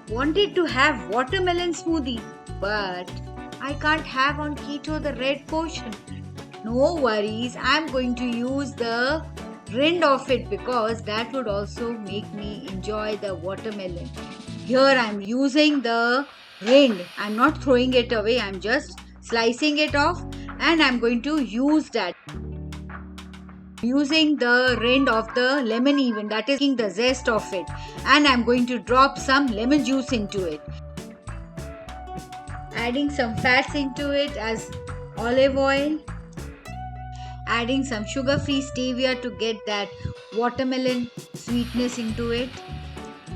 Wanted to have watermelon smoothie, but I can't have on keto the red portion. No worries, I'm going to use the rind of it because that would also make me enjoy the watermelon. Here I'm using the rind. I'm not throwing it away, I'm just slicing it off and I'm going to use that. Using the rind of the lemon even, that is taking the zest of it, and I'm going to drop some lemon juice into it. Adding some fats into it as olive oil. Adding some sugar-free stevia to get that watermelon sweetness into it.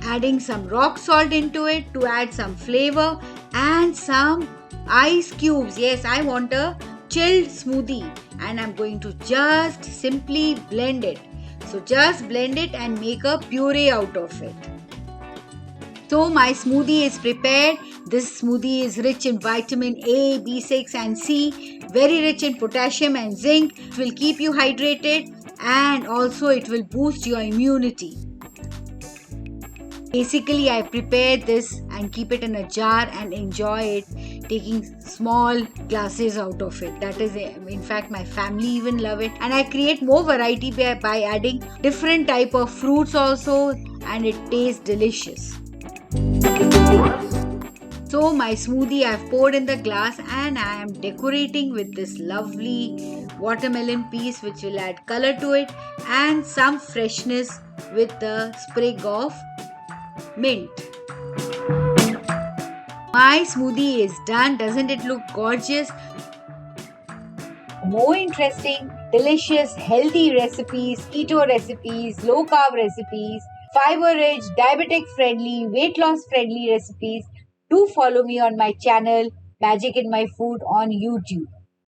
Adding some rock salt into it to add some flavor and some ice cubes. Yes, I want a chilled smoothie and I'm going to just simply blend it. So just blend it and make a puree out of it. So my smoothie is prepared. This smoothie is rich in vitamin A, B6 and C, very rich in potassium and zinc. It will keep you hydrated and also it will boost your immunity. Basically, I prepare this and keep it in a jar and enjoy it, taking small glasses out of it. That is, in fact, my family even love it. And I create more variety by adding different type of fruits also, and it tastes delicious. So my smoothie I've poured in the glass and I am decorating with this lovely watermelon piece which will add color to it and some freshness with the sprig of mint. My smoothie is done. Doesn't it look gorgeous? More interesting, delicious, healthy recipes, keto recipes, low carb recipes, fiber rich, diabetic friendly, weight loss friendly recipes. Do follow me on my channel Magic in My Food on YouTube.